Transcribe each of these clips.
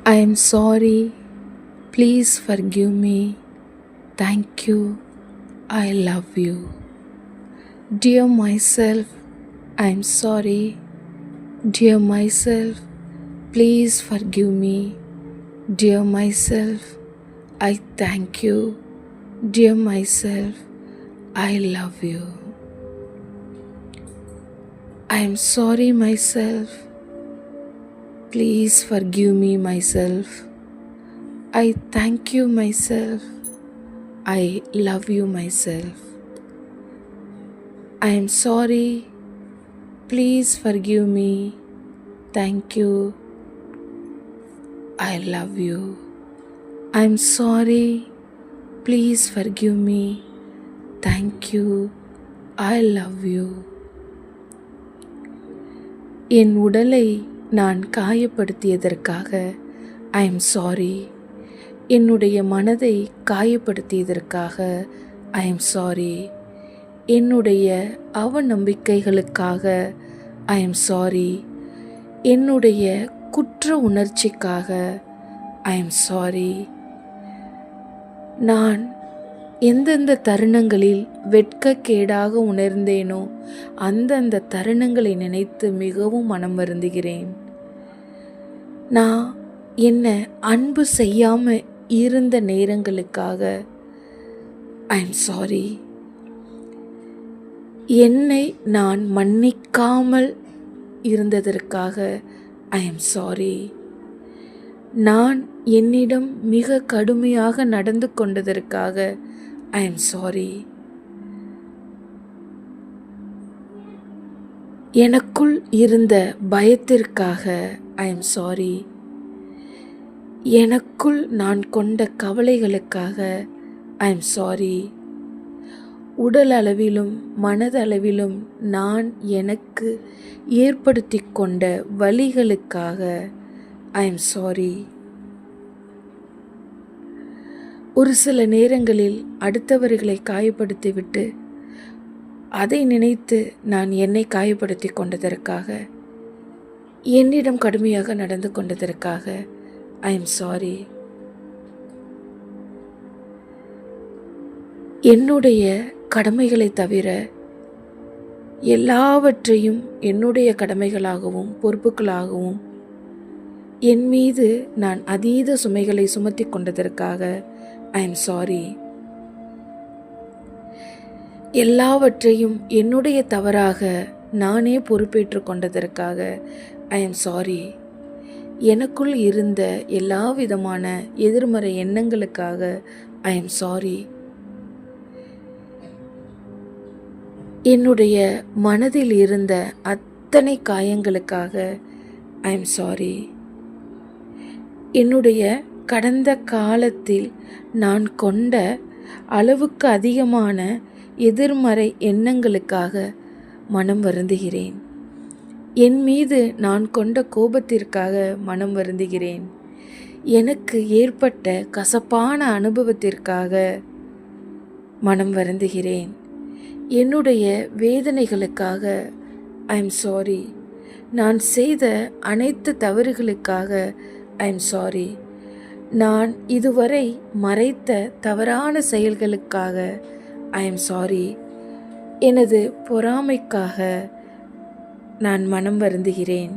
I am sorry. Please forgive me. Thank you. I love you. Dear myself, I am sorry. Dear myself, please forgive me. Dear myself, I thank you. Dear myself, I love you. I am sorry, myself. Please forgive me, myself. I thank you, myself. I love you, myself. I am sorry. Please forgive me. Thank you. I love you. I am sorry. Please forgive me. Thank you. I love you. என் உடலை நான் காயப்படுத்தியதற்காக ஐ am sorry. என்னுடைய மனதை காயப்படுத்தியதற்காக ஐ am sorry. என்னுடைய அவநம்பிக்கைகளுக்காக ஐ am sorry. என்னுடைய குற்ற உணர்ச்சிக்காக ஐ am sorry. நான் எந்தெந்த தருணங்களில் வெட்கக்கேடாக உணர்ந்தேனோ அந்தந்த தருணங்களை நினைத்து மிகவும் மனம் வருந்துகிறேன். நான் என்ன அன்பு செய்யாமல் இருந்த நேரங்களுக்காக ஐ எம் சாரி. என்னை நான் மன்னிக்காமல் இருந்ததற்காக ஐ எம் சாரி. நான் என்னிடம் மிக கடுமையாக நடந்து கொண்டதற்காக ஐ எம் சாரி. எனக்குள் இருந்த பயத்திற்காக ஐ எம் சாரி. எனக்குள் நான் கொண்ட கவலைகளுக்காக ஐ எம் சாரி. உடல் அளவிலும் மனதளவிலும் நான் எனக்கு ஏற்படுத்தி கொண்ட வலிகளுக்காக ஐ எம் சாரி. ஒரு சில நேரங்களில் அடுத்தவர்களை காயப்படுத்திவிட்டு அதை நினைத்து நான் என்னை காயப்படுத்தி கொண்டதற்காக, என்னிடம் கடுமையாக நடந்து கொண்டதற்காக ஐ எம் சாரி. என்னுடைய கடமைகளை தவிர எல்லாவற்றையும் என்னுடைய கடமைகளாகவும் பொறுப்புகளாகவும் என் மீது நான் அதீத சுமைகளை சுமத்தி கொண்டதற்காக ஐ எம் சாரி. எல்லாவற்றையும் என்னுடைய தவறாக நானே பொறுப்பேற்று கொண்டதற்காக ஐ எம் சாரி. எனக்குள் இருந்த எல்லா விதமான எதிர்மறை எண்ணங்களுக்காக ஐ எம் சாரி. என்னுடைய மனதில் இருந்த அத்தனை காயங்களுக்காக ஐ எம் சாரி. என்னுடைய கடந்த காலத்தில் நான் கொண்ட அளவுக்கு அதிகமான எதிர்மறை எண்ணங்களுக்காக மனம் வருந்துகிறேன். என் மீது நான் கொண்ட கோபத்திற்காக மனம் வருந்துகிறேன். எனக்கு ஏற்பட்ட கசப்பான அனுபவத்திற்காக மனம் வருந்துகிறேன். என்னுடைய வேதனைகளுக்காக ஐ எம் சாரி. நான் செய்த அனைத்து தவறுகளுக்காக ஐ எம் சாரி. நான் இதுவரை மறைத்த தவறான செயல்களுக்காக ஐ எம் சாரி. எனது பொறாமைக்காக நான் மனம் வருந்துகிறேன்.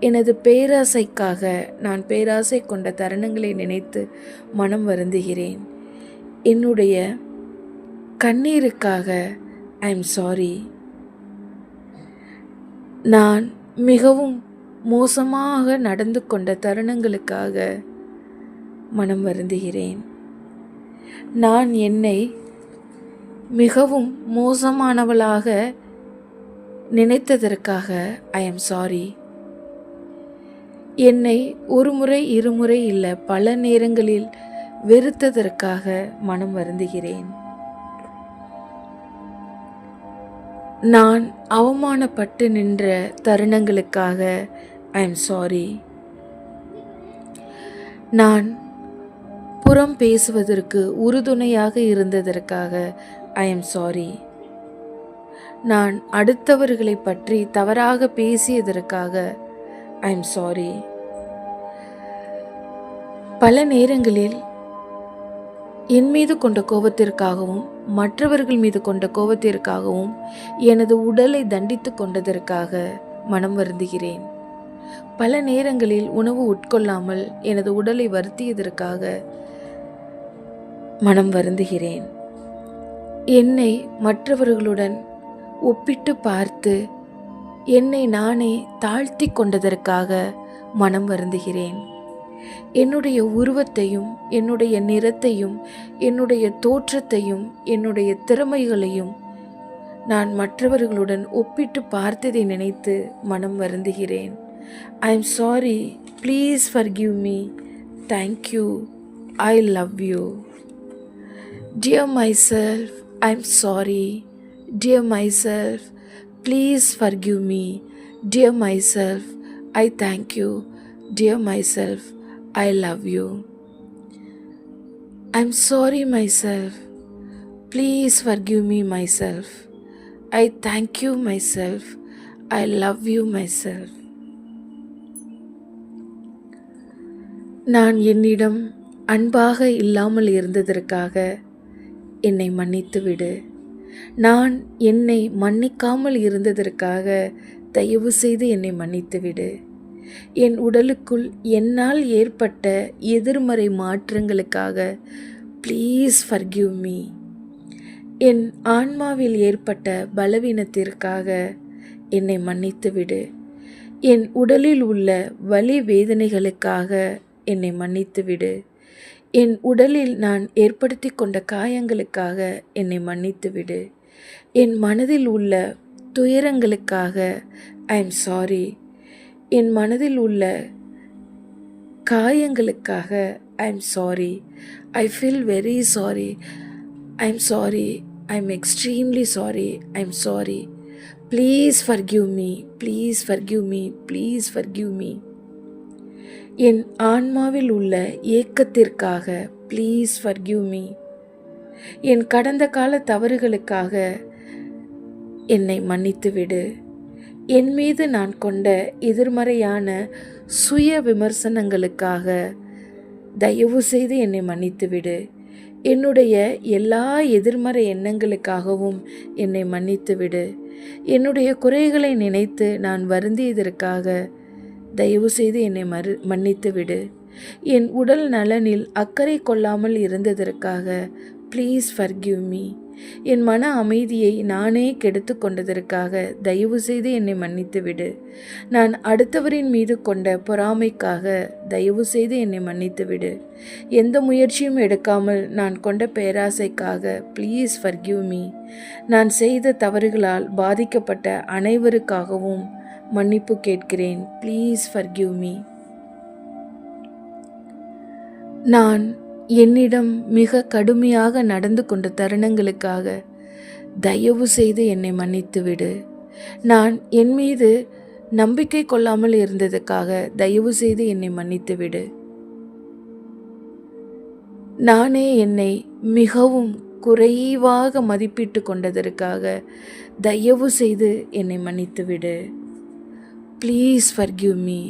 எனது பேராசைக்காக நான் பேராசை கொண்ட தருணங்களை நினைத்து மனம் வருந்துகிறேன். என்னுடைய கண்ணீருக்காக ஐ எம் சாரி. நான் மிகவும் மோசமாக நடந்து கொண்ட தருணங்களுக்காக மனம் வருந்துகிறேன். நான் என்னை மிகவும் மோசமானவளாக நினைத்ததற்காக ஐ எம் சாரி. என்னை ஒரு முறை இருமுறை இல்லை பல நேரங்களில் வெறுத்ததற்காக மனம் வருந்துகிறேன். நான் அவமானப்பட்டு நின்ற தருணங்களுக்காக ஐ எம் சாரி. நான் புறம் பேசுவதற்கு உறுதுணையாக இருந்ததற்காக ஐ எம் சாரி. நான் அடுத்தவர்களை பற்றி தவறாக பேசியதற்காக ஐ எம் சாரி. பல நேரங்களில் என் மீது கொண்ட கோபத்திற்காகவும் மற்றவர்கள் மீது கொண்ட கோபத்திற்காகவும் எனது உடலை தண்டித்து கொண்டதற்காக மனம் வருந்துகிறேன். பல நேரங்களில் உணவு உட்கொள்ளாமல் எனது உடலை வருத்தியதற்காக மனம் வருந்துகிறேன். என்னை மற்றவர்களுடன் ஒப்பிட்டு பார்த்து என்னை நானே தாழ்த்தி கொண்டதற்காக மனம் வருந்துகிறேன். என்னுடைய உருவத்தையும் என்னுடைய நிறத்தையும் என்னுடைய தோற்றத்தையும் என்னுடைய திறமைகளையும் நான் மற்றவர்களுடன் ஒப்பிட்டு பார்த்ததை நினைத்து மனம் வருந்துகிறேன். ஐ am sorry, please forgive me. Thank you, I love you. Dear myself, I am sorry. Dear myself, please forgive me. Dear myself, I thank you. Dear myself, I love you. I'm sorry myself. Please forgive me myself. I thank you myself. I love you myself. நான் என்னிடம் அன்பாக இல்லாமல் இருந்ததற்காக என்னை மன்னித்து விடு. நான் என்னை மன்னிக்காமல் இருந்ததற்காக தயவு செய்து என்னை மன்னித்து விடு. என் உடலுக்குள் என்னால் ஏற்பட்ட எதிர்மறை மாற்றங்களுக்காக ப்ளீஸ் forgive me. என் ஆன்மாவில் ஏற்பட்ட பலவீனத்திற்காக என்னை மன்னித்து விடு. என் உடலில் உள்ள வலி வேதனைகளுக்காக என்னை மன்னித்து விடு. என் உடலில் நான் ஏற்படுத்தி கொண்ட காயங்களுக்காக என்னை மன்னித்து விடு. என் மனதில் உள்ள துயரங்களுக்காக ஐ எம் சாரி. என் மனதில் உள்ள காயங்களுக்காக I am sorry. I feel very sorry. I am sorry. I am extremely sorry. I am sorry. Please forgive me. Please forgive me. Please forgive me. என் ஆன்மாவில் உள்ள ஏக்கத்திற்காக ப்ளீஸ் forgive me. என் கடந்த கால தவறுகளுக்காக என்னை மன்னித்து விடு. என் மீது நான் கொண்ட எதிர்மறையான சுய விமர்சனங்களுக்காக தயவு செய்து என்னை மன்னித்து விடு. என்னுடைய எல்லா எதிர்மறை எண்ணங்களுக்காகவும் என்னை மன்னித்து விடு. என்னுடைய குறைகளை நினைத்து நான் வருந்தியதற்காக தயவு செய்து என்னை மன்னித்து விடு. என் உடல் நலனில் அக்கறை கொள்ளாமல் இருந்ததற்காக ப்ளீஸ் forgive me. என் மன அமைதியை நானே கெடுத்து கொண்டதற்காக தயவு செய்து என்னை மன்னித்து விடு. நான் அடுத்தவரின் மீது கொண்ட பொறாமைக்காக தயவு செய்து என்னை மன்னித்து விடு. எந்த முயற்சியும் எடுக்காமல் நான் கொண்ட பேராசைக்காக ப்ளீஸ் forgive me. நான் செய்த தவறுகளால் பாதிக்கப்பட்ட அனைவருக்காகவும் மன்னிப்பு கேட்கிறேன். Please forgive me. நான் என்னிடம் மிக கடுமையாக நடந்து கொண்ட தருணங்களுக்காக தயவு செய்து என்னை மன்னித்து விடு. நான் என் மீது நம்பிக்கை கொள்ளாமல் இருந்ததுக்காக தயவு செய்து என்னை மன்னித்து விடு. நானே என்னை மிகவும் குறைவாக மதிப்பிட்டு கொண்டதற்காக தயவு செய்து என்னை மன்னித்து விடு. Please forgive me.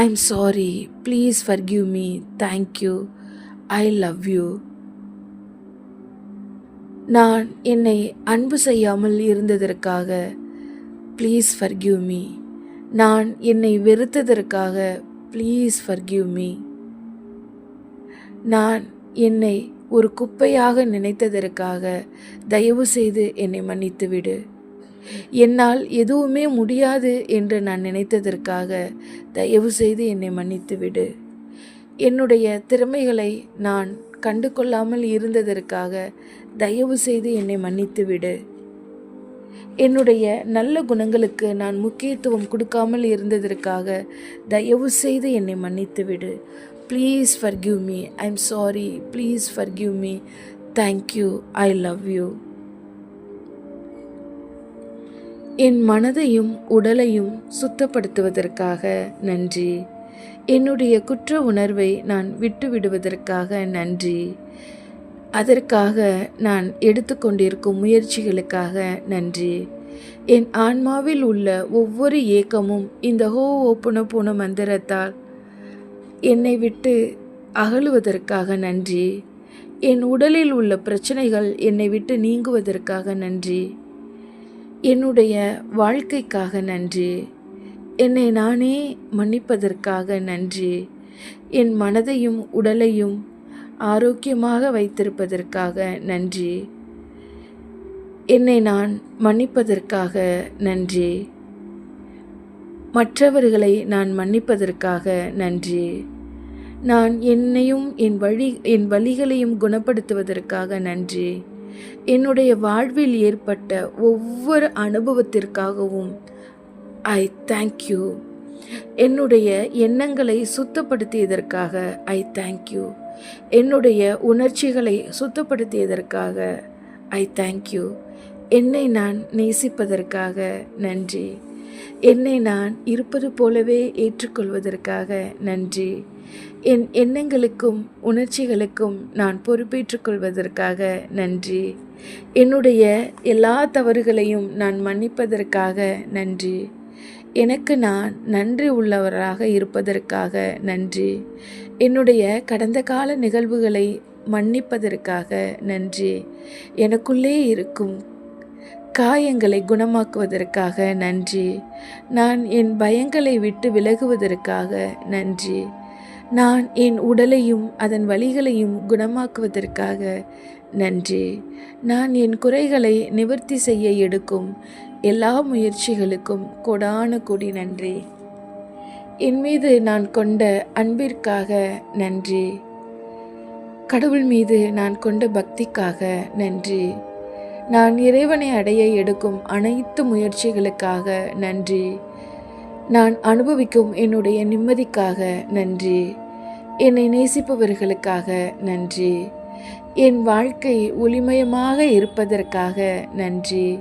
I'm sorry. Please forgive me. Thank you. I love you. நான் என்னை அன்பு செய்யாமல் இருந்ததற்காக ப்ளீஸ் forgive me. நான் என்னை வெறுத்ததற்காக ப்ளீஸ் forgive me. நான் என்னை ஒரு குப்பையாக நினைத்ததற்காக தயவு செய்து என்னை மன்னித்து விடு. என்னால் எதுவுமே முடியாது என்று நான் நினைத்ததற்காக தயவு செய்து என்னை மன்னித்து விடு. என்னுடைய திறமைகளை நான் கண்டு கொள்ளாமல் இருந்ததற்காக தயவு செய்து என்னை மன்னித்து விடு. என்னுடைய நல்ல குணங்களுக்கு நான் முக்கியத்துவம் கொடுக்காமல் இருந்ததற்காக தயவு செய்து என்னை மன்னித்து விடு. Please forgive me. I am sorry. Please forgive me. Thank you. I love you. என் மனதையும் உடலையும் சுத்தப்படுத்துவதற்காக நன்றி. என்னுடைய குற்ற உணர்வை நான் விட்டுவிடுவதற்காக நன்றி. அதற்காக நான் எடுத்துக்கொண்டிருக்கும் முயற்சிகளுக்காக நன்றி. என் ஆன்மாவில் உள்ள ஒவ்வொரு ஏக்கமும் இந்த ஹோஓபனோபோனோ மந்திரத்தால் என்னை விட்டு அகலுவதற்காக நன்றி. என் உடலில் உள்ள பிரச்சனைகள் என்னை விட்டு நீங்குவதற்காக நன்றி. என்னுடைய வாழ்க்கைக்காக நன்றி. என்னை நானே மன்னிப்பதற்காக நன்றி. என் மனதையும் உடலையும் ஆரோக்கியமாக வைத்திருப்பதற்காக நன்றி. என்னை நான் மன்னிப்பதற்காக நன்றி. மற்றவர்களை நான் மன்னிப்பதற்காக நன்றி. நான் என்னையும் என் வலிகளையும் குணப்படுத்துவதற்காக நன்றி. என்னுடைய வாழ்வில் ஏற்பட்ட ஒவ்வொரு அனுபவத்திற்காகவும் ஐ தேங்க்யூ. என்னுடைய எண்ணங்களை சுத்தப்படுத்தியதற்காக ஐ தேங்க்யூ. என்னுடைய உணர்ச்சிகளை சுத்தப்படுத்தியதற்காக ஐ தேங்க்யூ. என்னை நான் நேசிப்பதற்காக நன்றி. என்னை நான் இருப்பது போலவே ஏற்றுக்கொள்வதற்காக நன்றி. என் எண்ணங்களுக்கும் உணர்ச்சிகளுக்கும் நான் பொறுப்பேற்றுக்கொள்வதற்காக நன்றி. என்னுடைய எல்லா தவறுகளையும் நான் மன்னிப்பதற்காக நன்றி. எனக்கு நான் நன்றி உள்ளவராக இருப்பதற்காக நன்றி. என்னுடைய கடந்த கால நிகழ்வுகளை மன்னிப்பதற்காக நன்றி. எனக்குள்ளே இருக்கும் காயங்களை குணமாக்குவதற்காக நன்றி. நான் என் பயங்களை விட்டு விலகுவதற்காக நன்றி. நான் என் உடலையும் அதன் வலிகளையும் குணமாக்குவதற்காக நன்றி. நான் என் குறைகளை நிவர்த்தி செய்ய எடுக்கும் எல்லா முயற்சிகளுக்கும் கோடான கோடி நன்றி. என் மீது நான் கொண்ட அன்பிற்காக நன்றி. கடவுள் மீது நான் கொண்ட பக்திக்காக நன்றி. நான் இறைவனை அடைய எடுக்கும் அனைத்து முயற்சிகளுக்காக நன்றி. நான் அனுபவிக்கும் என்னுடைய நிம்மதிக்காக நன்றி. என்னை நேசிப்பவர்களுக்காக நன்றி. என் வாழ்க்கை ஒளிமயமாக இருப்பதற்காக நன்றி.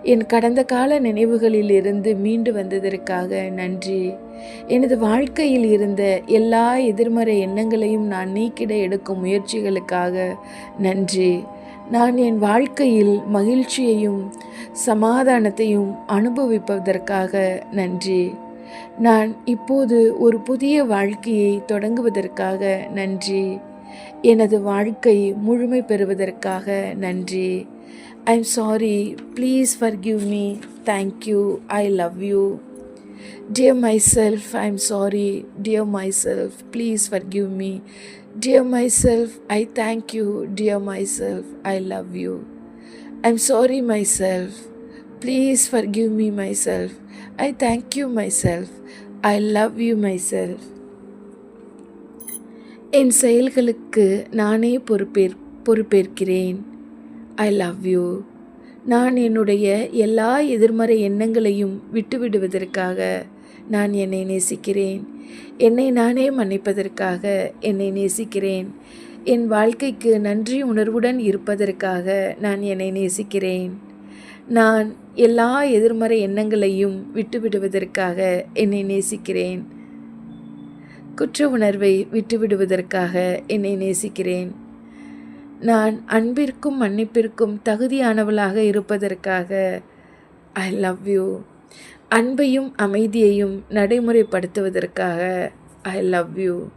என் கடந்த கால நினைவுகளில் இருந்து மீண்டு வந்ததற்காக நன்றி. எனது வாழ்க்கையில் இருந்த எல்லா எதிர்மறை எண்ணங்களையும் நான் நீக்கிட எடுக்கும் முயற்சிகளுக்காக நன்றி. நான் என் வாழ்க்கையில் மகிழ்ச்சியையும் சமாதானத்தையும் அனுபவிப்பதற்காக நன்றி. நான் இப்போது ஒரு புதிய வாழ்க்கையை தொடங்குவதற்காக நன்றி. எனது வாழ்க்கை முழுமை பெறுவதற்காக நன்றி. I'm sorry. Please forgive me. Thank you. I love you. Dear myself, I'm sorry. Dear myself, please forgive me. Dear myself, I thank you. Dear myself, I love you. I'm sorry myself. Please forgive me myself. I thank you myself. I love you myself. என் செயல்களுக்கு நானே பொறுப்பேற்கிறேன். I love you. நான் என்னுடைய எல்லா எதிர்மறை எண்ணங்களையும் விட்டுவிடுவதற்காக நான் என்னை நேசிக்கிறேன். என்னை நானே மன்னிப்பதற்காக என்னை நேசிக்கிறேன். என் வாழ்க்கைக்கு நன்றி உணர்வுடன் இருப்பதற்காக நான் என்னை நேசிக்கிறேன். நான் எல்லா எதிர்மறை எண்ணங்களையும் விட்டுவிடுவதற்காக என்னை நேசிக்கிறேன். குற்ற உணர்வை விட்டுவிடுவதற்காக என்னை நேசிக்கிறேன். நான் அன்பிற்கும் மன்னிப்பிற்கும் தகுதியானவளாக இருப்பதற்காக ஐ லவ் யூ. அன்பையும் அமைதியையும் நடைமுறைப்படுத்துவதற்காக ஐ லவ் யூ.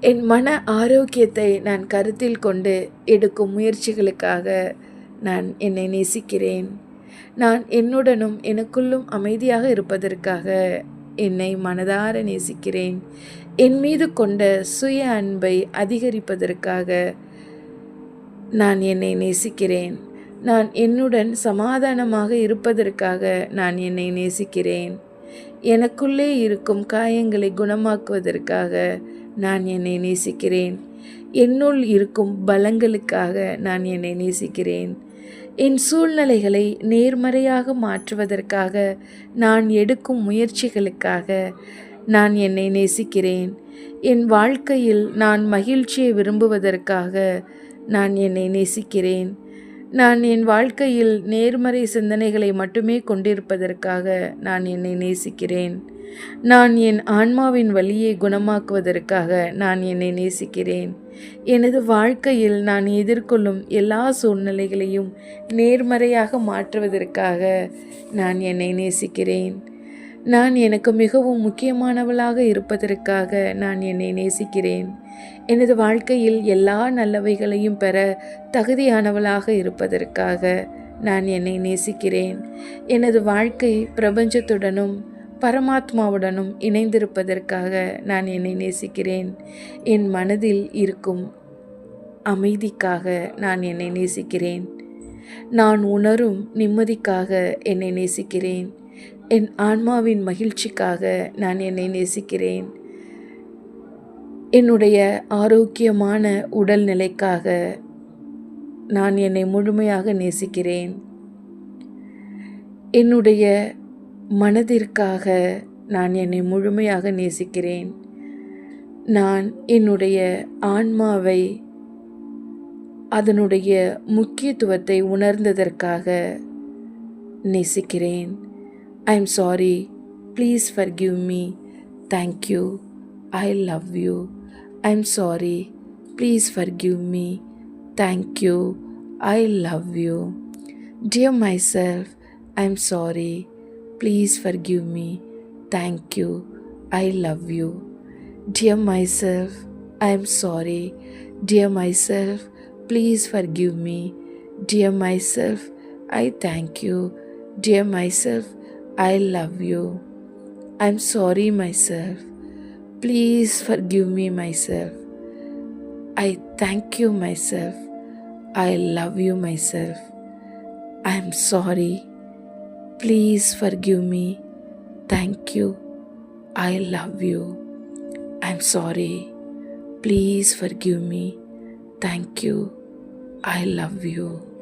என் மன ஆரோக்கியத்தை நான் கருத்தில் கொண்டு எடுக்கும் முயற்சிகளுக்காக நான் என்னை நேசிக்கிறேன். நான் என்னுடனும் எனக்குள்ளும் அமைதியாக இருப்பதற்காக என்னை மனதார நேசிக்கிறேன். என் மீது கொண்ட சுய அன்பை அதிகரிப்பதற்காக நான் என்னை நேசிக்கிறேன். நான் என்னுடன் சமாதானமாக இருப்பதற்காக நான் என்னை நேசிக்கிறேன். எனக்குள்ளே இருக்கும் காயங்களை குணமாக்குவதற்காக நான் என்னை நேசிக்கிறேன். என்னுள் இருக்கும் பலங்களுக்காக நான் என்னை நேசிக்கிறேன். என் சூழ்நிலைகளை நேர்மறையாக மாற்றுவதற்காக நான் எடுக்கும் முயற்சிகளுக்காக நான் என்னை நேசிக்கிறேன். என் வாழ்க்கையில் நான் மகிழ்ச்சியை விரும்புவதற்காக நான் என்னை நேசிக்கிறேன். நான் என் வாழ்க்கையில் நேர்மறை சிந்தனைகளை மட்டுமே கொண்டிருப்பதற்காக நான் என்னை நேசிக்கிறேன். நான் என் ஆன்மாவின் வலியை குணமாக்குவதற்காக நான் என்னை நேசிக்கிறேன். எனது வாழ்க்கையில் நான் எதிர்கொள்ளும் எல்லா சூழ்நிலைகளையும் நேர்மறையாக மாற்றுவதற்காக நான் என்னை நேசிக்கிறேன். நான் எனக்கு மிகவும் முக்கியமானவளாக இருப்பதற்காக நான் என்னை நேசிக்கிறேன். எனது வாழ்க்கையில் எல்லா நல்லவைகளையும் பெற தகுதியானவளாக இருப்பதற்காக நான் என்னை நேசிக்கிறேன். எனது வாழ்க்கை பிரபஞ்சத்துடனும் பரமாத்மாவுடனும் இணைந்திருப்பதற்காக நான் என்னை நேசிக்கிறேன். என் மனதில் இருக்கும் அமைதிக்காக நான் என்னை நேசிக்கிறேன். நான் உணரும் நிம்மதிக்காக என்னை நேசிக்கிறேன். என் ஆன்மாவின் மகிழ்ச்சிக்காக நான் என்னை நேசிக்கிறேன். என்னுடைய ஆரோக்கியமான உடல்நிலைக்காக நான் என்னை முழுமையாக நேசிக்கிறேன். என்னுடைய மனதிற்காக நான் என்னை முழுமையாக நேசிக்கிறேன். நான் என்னுடைய ஆன்மாவை அதனுடைய முக்கியத்துவத்தை உணர்ந்ததற்காக நேசிக்கிறேன். ஐ am sorry. Please forgive me. Thank you. I love you. I am sorry. Please forgive me. Thank you. I love you. Dear my self, I am sorry. Please forgive me. Thank you. I love you. Dear myself, I am sorry. Dear myself, please forgive me. Dear myself, I thank you. Dear myself, I love you. I am sorry myself. Please forgive me myself. I thank you myself. I love you myself. I am sorry. Please forgive me. Thank you. I love you. I'm sorry. Please forgive me. Thank you. I love you.